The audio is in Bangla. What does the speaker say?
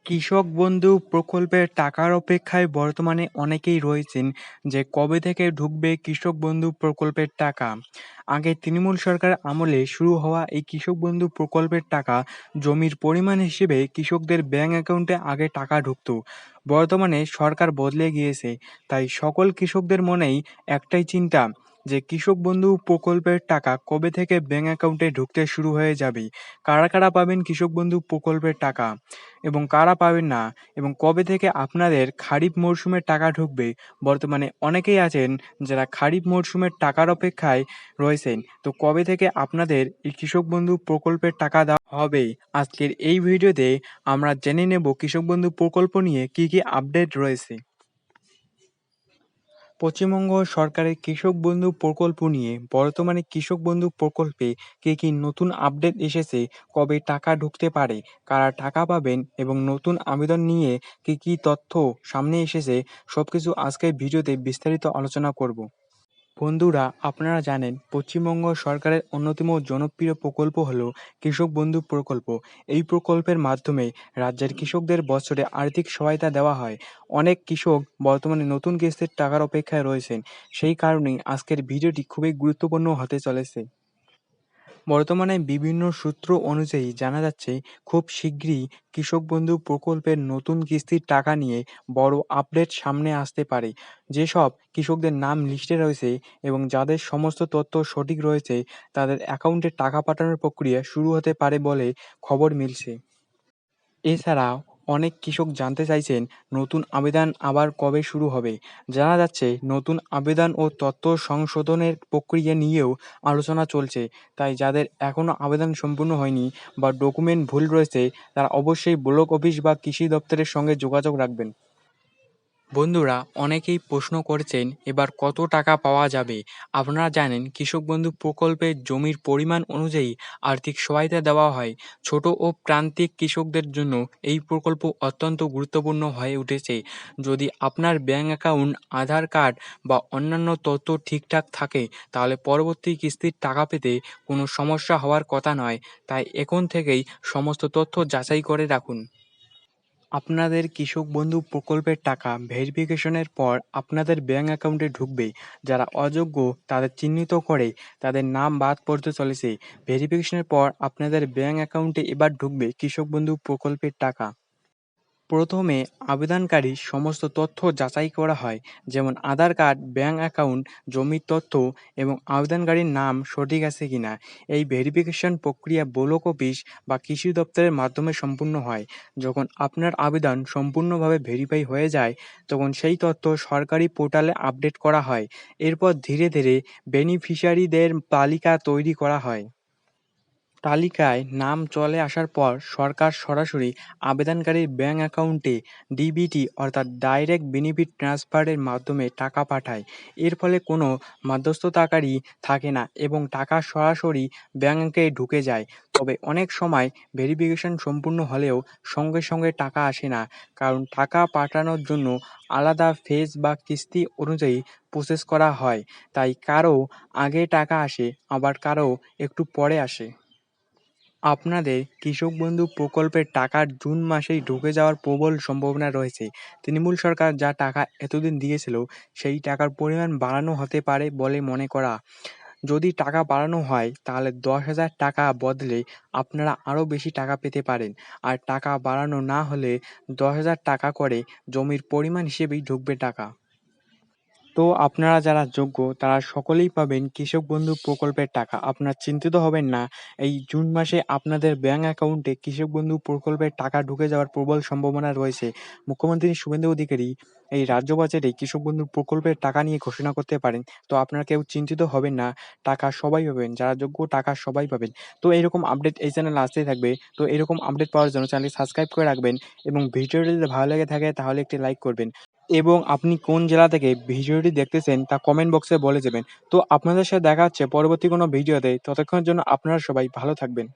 কৃষক বন্ধু প্রকল্পের টাকার অপেক্ষায় বর্তমানে অনেকেই রয়েছেন যে কবে থেকে ঢুকবে কৃষক বন্ধু প্রকল্পের টাকা। আগে তৃণমূল সরকার আমলে শুরু হওয়া এই কৃষক বন্ধু প্রকল্পের টাকা জমির পরিমাণ হিসেবে কৃষকদের ব্যাংক অ্যাকাউন্টে আগে টাকা ঢুকতো। বর্তমানে সরকার বদলে গিয়েছে, তাই সকল কৃষকদের মনেই একটাই চিন্তা যে কৃষক বন্ধু প্রকল্পের টাকা কবে থেকে ব্যাংক অ্যাকাউন্টে ঢুকতে শুরু হয়ে যাবে। কারা কারা পাবেন কৃষক বন্ধু প্রকল্পের টাকা এবং কারা পাবেন না, এবং কবে থেকে আপনাদের খারিফ মরশুমের টাকা ঢুকবে। বর্তমানে অনেকেই আছেন যারা খারিফ মরশুমের টাকার অপেক্ষায় রয়েছেন, তো কবে থেকে আপনাদের এই কৃষক বন্ধু প্রকল্পের টাকা দেওয়া হবে। আজকের এই ভিডিওতে আমরা জেনে নেব কৃষক বন্ধু প্রকল্প নিয়ে কি কি আপডেট রয়েছে। পশ্চিমবঙ্গ সরকারের কৃষক বন্ধু প্রকল্প নিয়ে বর্তমানে কৃষক বন্ধু প্রকল্পে কি কি নতুন আপডেট এসেছে, কবে টাকা ঢুকতে পারে, কারা টাকা পাবেন এবং নতুন আবেদন নিয়ে কি কি তথ্য সামনে এসেছে, সবকিছু আজকের ভিডিওতে বিস্তারিত আলোচনা করব। বন্ধুরা, আপনারা জানেন পশ্চিমবঙ্গ সরকারের অন্যতম জনপ্রিয় প্রকল্প হলো কৃষক বন্ধু প্রকল্প। এই প্রকল্পের মাধ্যমে রাজ্যের কৃষকদের বছরে আর্থিক সহায়তা দেওয়া হয়। অনেক কৃষক বর্তমানে নতুন কিস্তির টাকার অপেক্ষায় রয়েছেন, সেই কারণেই আজকের ভিডিওটি খুবই গুরুত্বপূর্ণ হতে চলেছে। বর্তমানে বিভিন্ন সূত্র অনুযায়ী জানা যাচ্ছে খুব শীঘ্রই কৃষক বন্ধু প্রকল্পের নতুন কিস্তির টাকা নিয়ে বড় আপডেট সামনে আসতে পারে। যেসব কৃষকদের নাম লিস্টে রয়েছে এবং যাদের সমস্ত তথ্য সঠিক রয়েছে, তাদের অ্যাকাউন্টে টাকা পাঠানোর প্রক্রিয়া শুরু হতে পারে বলে খবর মিলছে। এছাড়াও অনেক কৃষক জানতে চাইছেন নতুন আবেদন আবার কবে শুরু হবে। জানা যাচ্ছে নতুন আবেদন ও তথ্য সংশোধনের প্রক্রিয়া নিয়েও আলোচনা চলছে, তাই যাদের এখনও আবেদন সম্পূর্ণ হয়নি বা ডকুমেন্ট ভুল রয়েছে, তারা অবশ্যই ব্লক অফিস বা কৃষি দপ্তরের সঙ্গে যোগাযোগ রাখবেন। বন্ধুরা, অনেকেই প্রশ্ন করছেন এবার কত টাকা পাওয়া যাবে। আপনারা জানেন কৃষক বন্ধু প্রকল্পে জমির পরিমাণ অনুযায়ী আর্থিক সহায়তা দেওয়া হয়। ছোট ও প্রান্তিক কৃষকদের জন্য এই প্রকল্প অত্যন্ত গুরুত্বপূর্ণ হয়ে উঠেছে। যদি আপনার ব্যাংক অ্যাকাউন্ট, আধার কার্ড বা অন্যান্য তথ্য ঠিকঠাক থাকে, তাহলে পরবর্তী কিস্তির টাকা পেতে কোনো সমস্যা হওয়ার কথা নয়। তাই এখন থেকেই সমস্ত তথ্য যাচাই করে রাখুন। আপনাদের কৃষক বন্ধু প্রকল্পের টাকা ভেরিফিকেশনের পর আপনাদের ব্যাংক অ্যাকাউন্টে ঢুকবে। যারা অযোগ্য তাদের চিহ্নিত করে তাদের নাম বাদ পড়তে চলেছে। ভেরিফিকেশনের পর আপনাদের ব্যাংক অ্যাকাউন্টে এবার ঢুকবে কৃষক বন্ধু প্রকল্পের টাকা। প্রথমে আবেদনকারীর সমস্ত তথ্য যাচাই করা হয়, যেমন আধার কার্ড, ব্যাংক অ্যাকাউন্ট, জমির তথ্য এবং আবেদনকারীর নাম সঠিক আছে কিনা। এই ভেরিফিকেশন প্রক্রিয়া ব্লক অফিস বা কৃষি দপ্তরের মাধ্যমে সম্পূর্ণ হয়। যখন আপনার আবেদন সম্পূর্ণভাবে ভেরিফাই হয়ে যায়, তখন সেই তথ্য সরকারি পোর্টালে আপডেট করা হয়। এরপর ধীরে ধীরে বেনিফিশিয়ারিদের তালিকা তৈরি করা হয়। তালিকায় নাম চলে আসার পর সরকার সরাসরি আবেদনকারীর ব্যাংক অ্যাকাউন্টে ডিবিটি অর্থাৎ ডাইরেক্ট বেনিফিট ট্রান্সফারের মাধ্যমে টাকা পাঠায়। এর ফলে কোনো মধ্যস্থতাকারী থাকে না এবং টাকা সরাসরি ব্যাংকে ঢুকে যায়। তবে অনেক সময় ভেরিফিকেশন সম্পূর্ণ হলেও সঙ্গে সঙ্গে টাকা আসে না, কারণ টাকা পাঠানোর জন্য আলাদা ফেজ বা কিস্তি অনুযায়ী প্রসেস করা হয়। তাই কারো আগে টাকা আসে, আবার কারো একটু পরে আসে। আপনাদের কৃষক বন্ধু প্রকল্পের টাকা জুন মাসেই ঢুকে যাওয়ার প্রবল সম্ভাবনা রয়েছে। তৃণমূল সরকার যা টাকা এতদিন দিয়েছিল, সেই টাকার পরিমাণ বাড়ানো হতে পারে বলে মনে করা। যদি টাকা বাড়ানো হয়, তাহলে 10,000 টাকা বদলে আপনারা আরও বেশি টাকা পেতে পারেন। আর টাকা বাড়ানো না হলে 10,000 টাকা করে জমির পরিমাণ হিসেবেই ঢুকবে টাকা। তো আপনারা যারা যোগ্য তারা সকলেই পাবেন কৃষক বন্ধু প্রকল্পের টাকা। আপনারা চিন্তিত হবেন না। এই জুন মাসে আপনাদের ব্যাংক অ্যাকাউন্টে কৃষক বন্ধু প্রকল্পের টাকা ঢুকে যাওয়ার প্রবল সম্ভাবনা রয়েছে। মুখ্যমন্ত্রী শুভেন্দু অধিকারী এই রাজ্য বাজেটে কৃষক বন্ধু প্রকল্পের টাকা নিয়ে ঘোষণা করতে পারেন। তো আপনারা কেউ চিন্তিত হবেন না। টাকা সবাই পাবেন। যারা যোগ্য টাকা সবাই পাবেন। তো এরকম আপডেট এই চ্যানেলে আসতেই থাকবে। তো এরকম আপডেট পাওয়ার জন্য চ্যানেলটি সাবস্ক্রাইব করে রাখবেন এবং ভিডিওটি যদি ভালো লেগে থাকে তাহলে একটি লাইক করবেন। এবং আপনি কোন জেলা থেকে ভিডিওটি দেখতেছেন তা কমেন্ট বক্সে বলে যাবেন। তো আপনাদের সাথে দেখা হচ্ছে পরবর্তী কোনো ভিডিওতে। ততক্ষণের জন্য আপনারা সবাই ভালো থাকবেন।